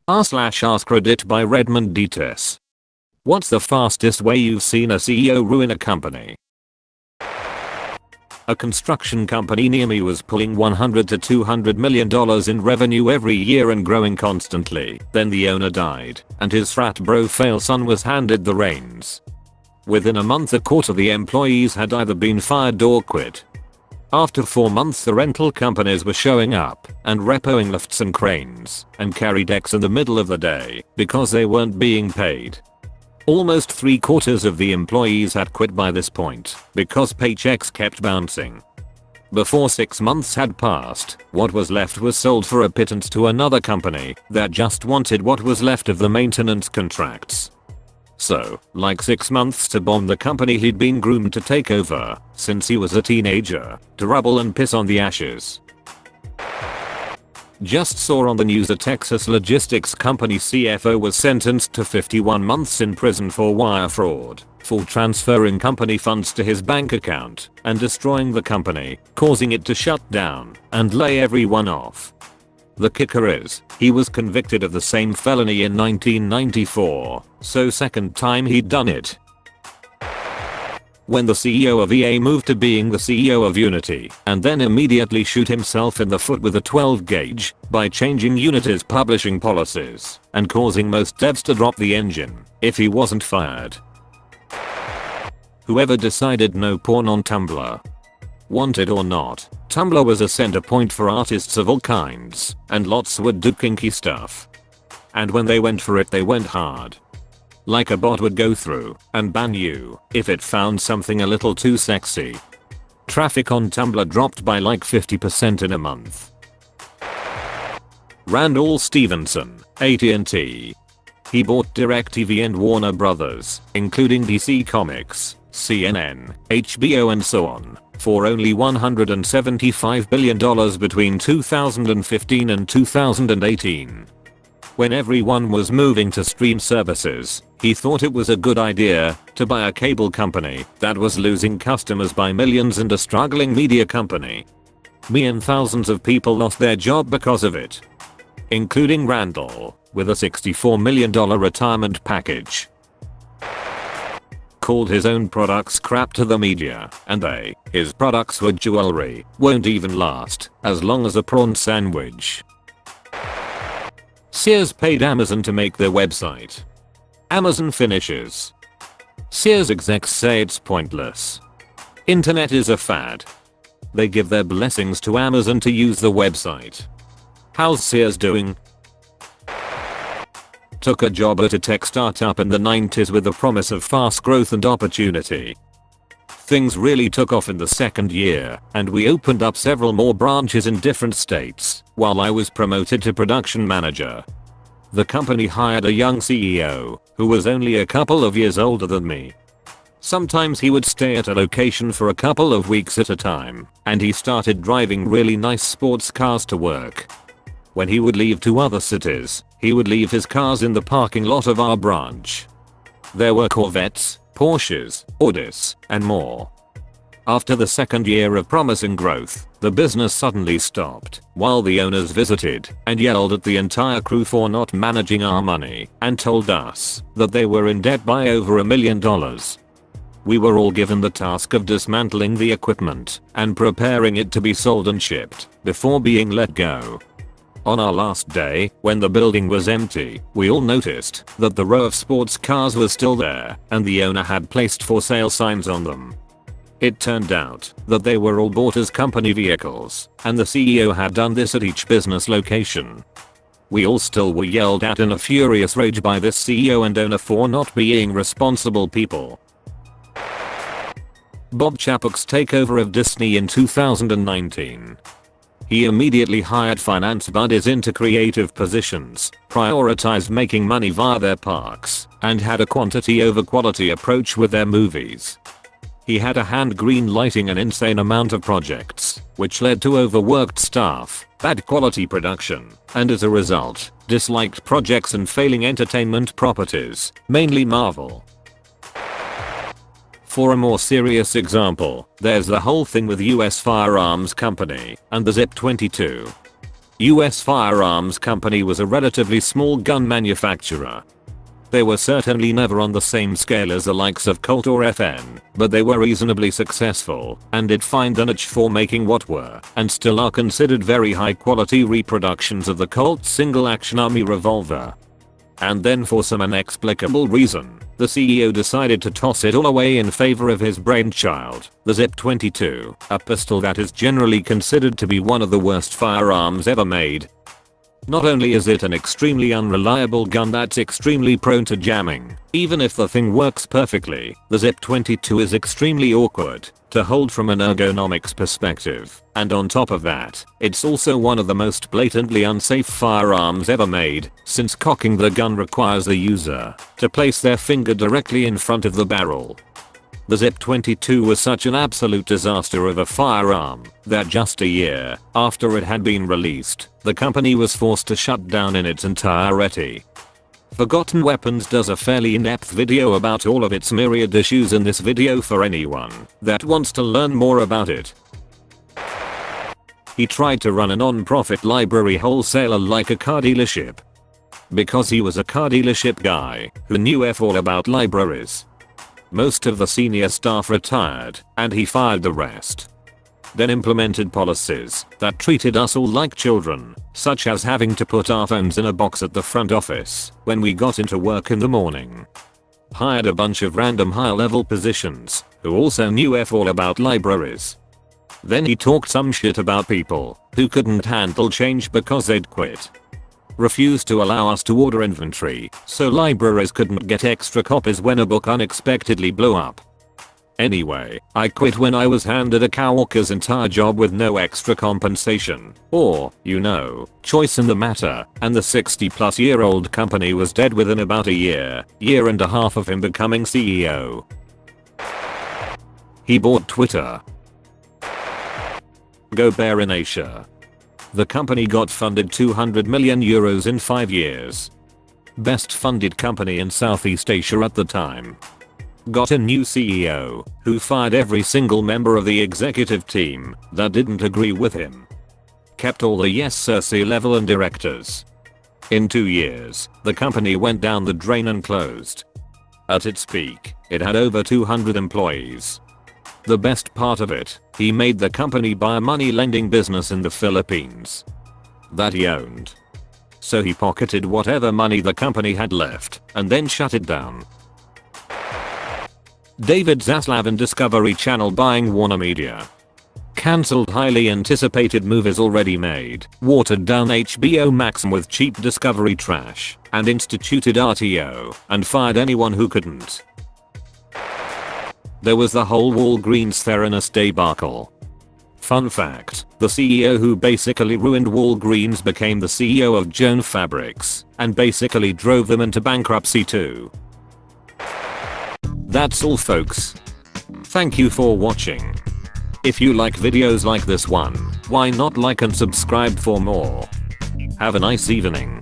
r/AskReddit by Redmond Dtes. What's the fastest way you've seen a CEO ruin a company? A construction company near me was pulling $100 to $200 million in revenue every year and growing constantly. Then the owner died, and his frat bro fail son was handed the reins. Within a month, a quarter of the employees had either been fired or quit. After 4 months, the rental companies were showing up and repoing lifts and cranes and carry decks in the middle of the day because they weren't being paid. Almost 3/4 of the employees had quit by this point because paychecks kept bouncing. Before 6 months had passed, what was left was sold for a pittance to another company that just wanted what was left of the maintenance contracts. So, like 6 months to bomb the company he'd been groomed to take over since he was a teenager, to rubble and piss on the ashes. Just saw on the news a Texas logistics company CFO was sentenced to 51 months in prison for wire fraud, for transferring company funds to his bank account and destroying the company, causing it to shut down and lay everyone off. The kicker is, he was convicted of the same felony in 1994, so second time he'd done it. When the CEO of EA moved to being the CEO of Unity, and then immediately shoot himself in the foot with a 12 gauge by changing Unity's publishing policies and causing most devs to drop the engine if he wasn't fired. Whoever decided no porn on Tumblr? Wanted or not, Tumblr was a center point for artists of all kinds, and lots would do kinky stuff. And when they went for it, they went hard. Like a bot would go through and ban you if it found something a little too sexy. Traffic on Tumblr dropped by like 50% in a month. Randall Stevenson, AT&T. He bought DirecTV and Warner Brothers, including DC Comics, CNN, HBO and so on, for only $175 billion between 2015 and 2018. When everyone was moving to stream services, he thought it was a good idea to buy a cable company that was losing customers by millions and a struggling media company. Me and thousands of people lost their job because of it. Including Randall, with a $64 million retirement package. Called his own products crap to the media, and his products were jewelry, won't even last as long as a prawn sandwich. Sears paid Amazon to make their website. Amazon finishes. Sears execs say it's pointless. Internet is a fad. They give their blessings to Amazon to use the website. How's Sears doing? Took a job at a tech startup in the 90s with the promise of fast growth and opportunity. Things really took off in the second year, and we opened up several more branches in different states while I was promoted to production manager. The company hired a young CEO who was only a couple of years older than me. Sometimes he would stay at a location for a couple of weeks at a time, and he started driving really nice sports cars to work. When he would leave to other cities, he would leave his cars in the parking lot of our branch. There were Corvettes, Porsches, Audis, and more. After the second year of promising growth, the business suddenly stopped while the owners visited and yelled at the entire crew for not managing our money and told us that they were in debt by over $1 million. We were all given the task of dismantling the equipment and preparing it to be sold and shipped before being let go. On our last day, when the building was empty, we all noticed that the row of sports cars was still there and the owner had placed for sale signs on them. It turned out that they were all bought as company vehicles, and the CEO had done this at each business location. We all still were yelled at in a furious rage by this CEO and owner for not being responsible people. Bob Chapek's takeover of Disney in 2019. He immediately hired finance buddies into creative positions, prioritized making money via their parks, and had a quantity over quality approach with their movies. He had a hand green lighting an insane amount of projects, which led to overworked staff, bad quality production, and as a result, disliked projects and failing entertainment properties, mainly Marvel. For a more serious example, there's the whole thing with US Firearms Company and the Zip 22. US firearms company was a relatively small gun manufacturer. They were certainly never on the same scale as the likes of Colt or FN, but they were reasonably successful and did find a niche for making what were and still are considered very high quality reproductions of the Colt single action army revolver. And then for some inexplicable reason, the CEO decided to toss it all away in favor of his brainchild, the ZIP-22, a pistol that is generally considered to be one of the worst firearms ever made. Not only is it an extremely unreliable gun that's extremely prone to jamming, even if the thing works perfectly, the ZIP-22 is extremely awkward to hold from an ergonomics perspective, and on top of that, it's also one of the most blatantly unsafe firearms ever made, since cocking the gun requires the user to place their finger directly in front of the barrel. The ZIP-22 was such an absolute disaster of a firearm that just a year after it had been released, the company was forced to shut down in its entirety. Forgotten Weapons does a fairly in-depth video about all of its myriad issues in this video for anyone that wants to learn more about it. He tried to run a non-profit library wholesaler like a car dealership. Because he was a car dealership guy who knew F all about libraries. Most of the senior staff retired, and he fired the rest. Then implemented policies that treated us all like children, such as having to put our phones in a box at the front office when we got into work in the morning. Hired a bunch of random high-level positions who also knew F all about libraries. Then he talked some shit about people who couldn't handle change because they'd quit. Refused to allow us to order inventory, so libraries couldn't get extra copies when a book unexpectedly blew up. Anyway, I quit when I was handed a coworker's entire job with no extra compensation, or, choice in the matter, and the 60-plus-year-old company was dead within about a year and a half of him becoming CEO. He bought Twitter. Go Bear in Asia. The company got funded 200 million euros in 5 years. Best funded company in Southeast Asia at the time. Got a new CEO who fired every single member of the executive team that didn't agree with him. Kept all the yes sir C-level and directors. In 2 years, the company went down the drain and closed. At its peak, it had over 200 employees. The best part of it, he made the company buy a money lending business in the Philippines that he owned. So he pocketed whatever money the company had left and then shut it down. David Zaslav and Discovery Channel buying Warner Media. Cancelled highly anticipated movies already made, watered down HBO Max with cheap Discovery trash, and instituted RTO and fired anyone who couldn't. There was the whole Walgreens Theranos debacle. Fun fact, the CEO who basically ruined Walgreens became the CEO of Joan Fabrics and basically drove them into bankruptcy too. That's all folks. Thank you for watching. If you like videos like this one, why not like and subscribe for more? Have a nice evening.